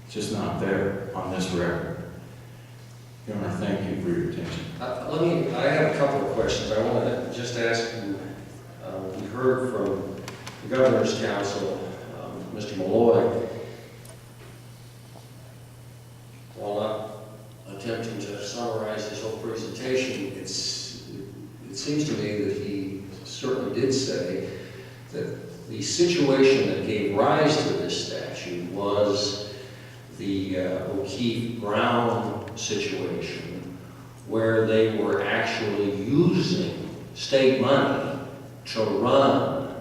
It's just not there on this record. Your Honor, thank you for your attention. I have a couple of questions. I want to just ask you, we heard from the Governor's Counsel, Mr. Malloy, while not attempting to summarize his whole presentation, it seems to me that he certainly did say that the situation that gave rise to this statute was the O'Keefe-Brown situation, where they were actually using state money to run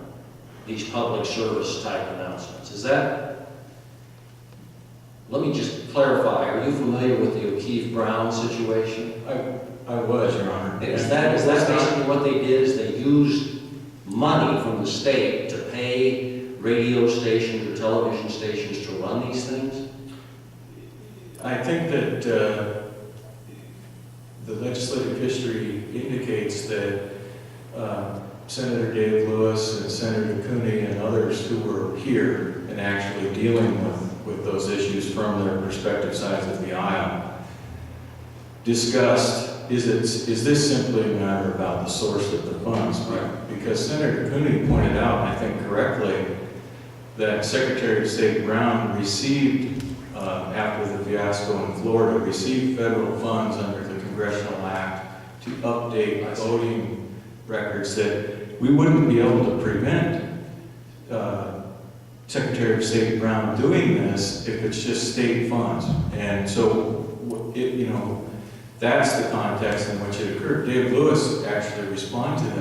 these public service type announcements. Is that, let me just clarify, are you familiar with the O'Keefe-Brown situation? I was, Your Honor. Is that basically what they did, is they used money from the state to pay radio stations or television stations to run these things? I think that the legislative history indicates that Senator Dave Lewis and Senator Cooney and others who were here and actually dealing with those issues from their respective sides of the aisle discussed, is this simply a matter about the source of the funds? Right. Because Senator Cooney pointed out, I think correctly, that Secretary of State Brown received, after the fiasco in Florida, received federal funds under the Congressional Act to update voting records, that we wouldn't be able to prevent Secretary of State Brown doing this if it's just state funds. And so, that's the context in which it occurred. Dave Lewis actually responded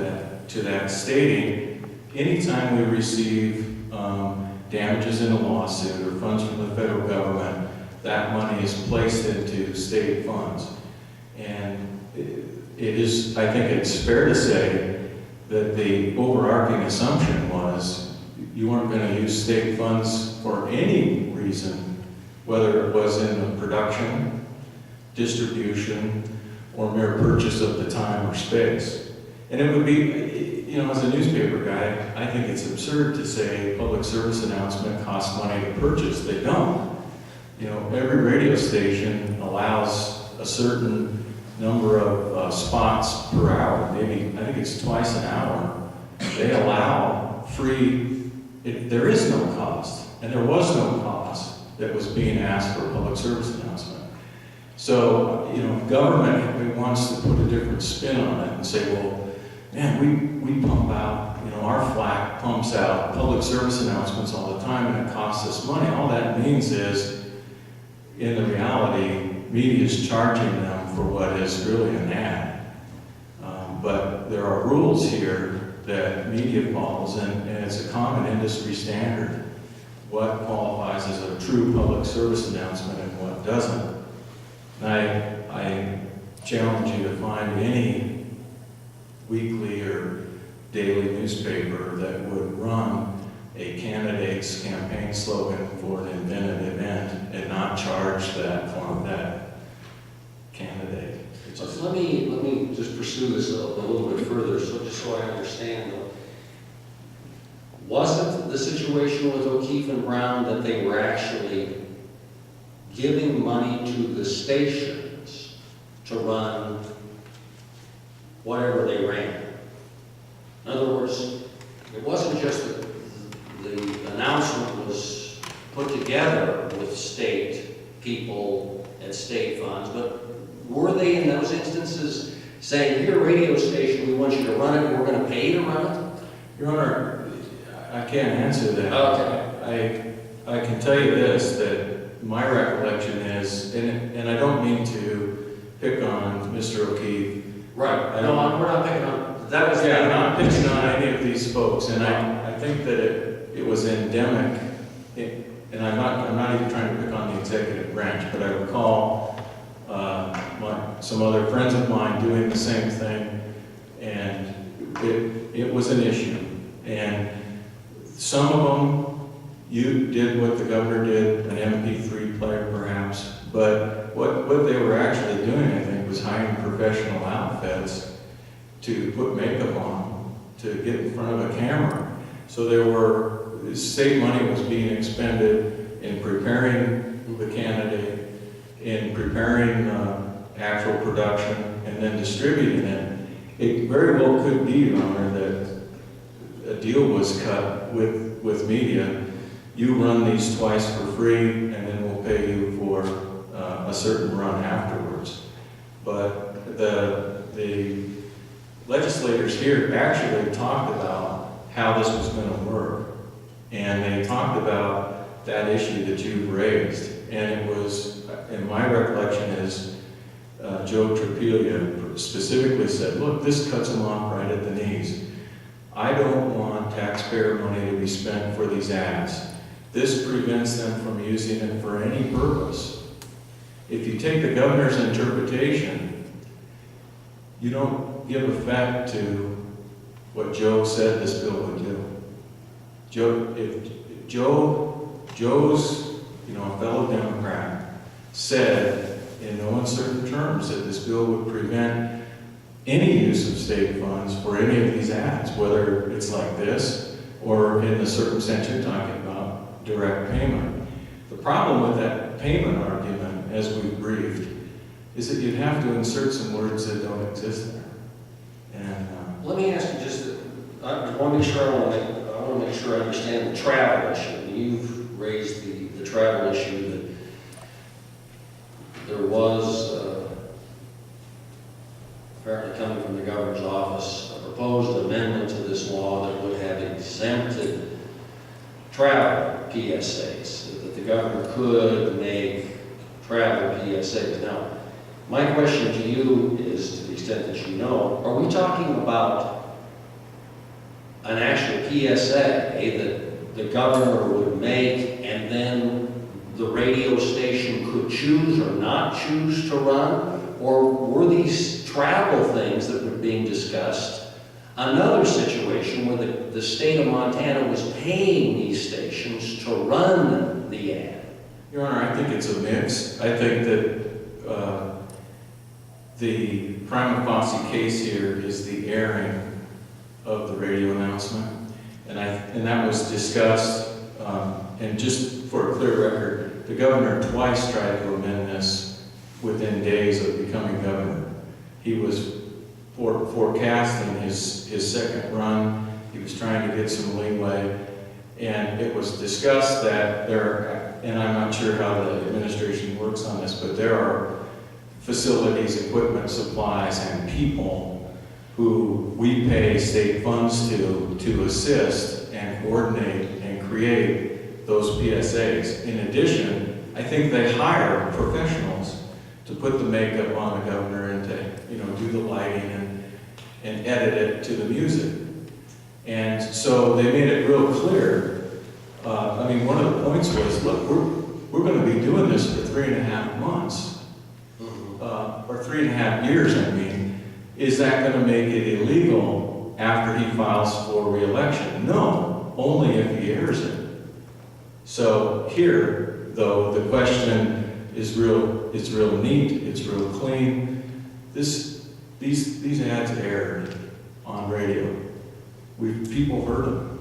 to that, stating, anytime we receive damages in a lawsuit or funds from the federal government, that money is placed into state funds. And it is, I think it's fair to say that the overarching assumption was you weren't going to use state funds for any reason, whether it was in the production, distribution, or mere purchase of the time or space. And it would be, as a newspaper guy, I think it's absurd to say public service announcement costs money to purchase. They don't. Every radio station allows a certain number of spots per hour. Maybe, I think it's twice an hour. They allow free, there is no cost, and there was no cost that was being asked for a public service announcement. So, government wants to put a different spin on it and say, well, man, we pump out, our flag pumps out public service announcements all the time and it costs us money. All that means is, in the reality, media is charging them for what is really an ad. But there are rules here that media follows, and it's a common industry standard what qualifies as a true public service announcement and what doesn't. And I challenge you to find any weekly or daily newspaper that would run a candidate's campaign slogan for an invented event and not charge that candidate. So let me just pursue this a little bit further, so I understand. Wasn't the situation with O'Keefe and Brown that they were actually giving money to the stations to run whatever they ran? In other words, it wasn't just that the announcement was put together with state people and state funds, but were they in those instances saying, here, radio station, we want you to run it, and we're going to pay you to run it? Your Honor, I can't answer that. Okay. I can tell you this, that my recollection is, and I don't mean to pick on Mr. O'Keefe. Right. No, we're not picking on, that was... Yeah, I'm not picking on any of these folks, and I think that it was endemic, and I'm not even trying to pick on the executive branch, but I recall some other friends of mine doing the same thing, and it was an issue. And some of them, you did what the governor did, an MP3 player perhaps, but what they were actually doing, I think, was hiring professional outfits to put makeup on, to get in front of a camera. So state money was being expended in preparing the in preparing actual production and then distributing it, it very well could be, Your Honor, that a deal was cut with media. You run these twice for free, and then we'll pay you for a certain run afterwards. But the legislators here actually talked about how this was going to work. And they talked about that issue that you've raised. And it was, in my recollection is, Joe Trapelia specifically said, look, this cuts them off right at the knees. I don't want taxpayer money to be spent for these ads. This prevents them from using it for any purpose. If you take the governor's interpretation, you don't give effect to what Joe said this bill would do. Joe's, a fellow Democrat, said in no uncertain terms that this bill would prevent any use of state funds for any of these ads, whether it's like this or in the circumstance you're talking about, direct payment. The problem with that payment argument, as we briefed, is that you'd have to insert some words that don't exist there. And let me ask you just, I want to make sure I understand the travel issue. You've raised the travel issue that there was, apparently coming from the governor's office, a proposed amendment to this law that would have exempted travel PSAs, that the governor could make travel PSAs. Now, my question to you is, to the extent that you know, are we talking about an actual PSA that the governor would make and then the radio station could choose or not choose to run? Or were these travel things that were being discussed another situation where the state of Montana was paying these stations to run the ad? Your Honor, I think it's a mix. I think that the prima facie case here is the airing of the radio announcement, and that was discussed. And just for a clear record, the governor twice tried to amend this within days of becoming governor. He was forecasting his second run. He was trying to get some leeway, and it was discussed that and I'm not sure how the administration works on this, but there are facilities, equipment, supplies, and people who we pay state funds to assist and coordinate and create those PSAs. In addition, I think they hire professionals to put the makeup on the governor and to do the lighting and edit it to the music. And so they made it real clear. One of the points was, look, we're going to be doing this for 3.5 months, or 3.5 years, Is that going to make it illegal after he files for re-election? No, only if he airs it. So here, though, the question is it's real neat, it's real clean. These ads aired on radio. People heard them.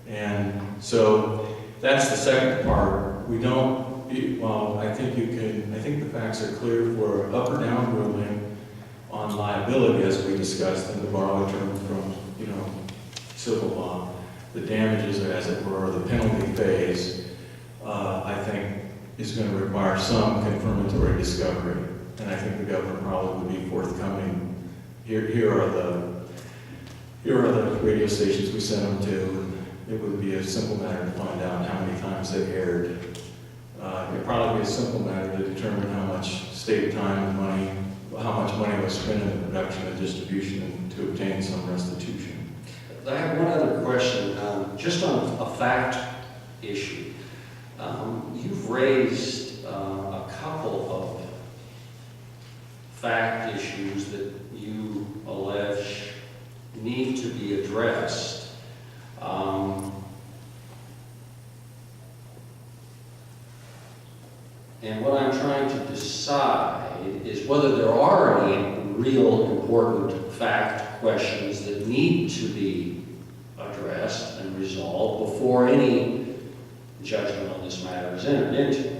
And so that's the second part. I think the facts are clear for up or down ruling on liability, as we discussed in the borrowed term from, civil law. The damages, as it were, the penalty phase, I think is going to require some confirmatory discovery. And I think the governor probably would be forthcoming. Here are the radio stations we sent them to. And it would be a simple matter to find out how many times they aired. It'd probably be a simple matter to determine how much state time and money, how much money was spent in the production and distribution and to obtain some restitution. I have one other question, just on a fact issue. You've raised a couple of fact issues that you allege need to be addressed. And what I'm trying to decide is whether there are any real important fact questions that need to be addressed and resolved before any judgment on this matter is entered into.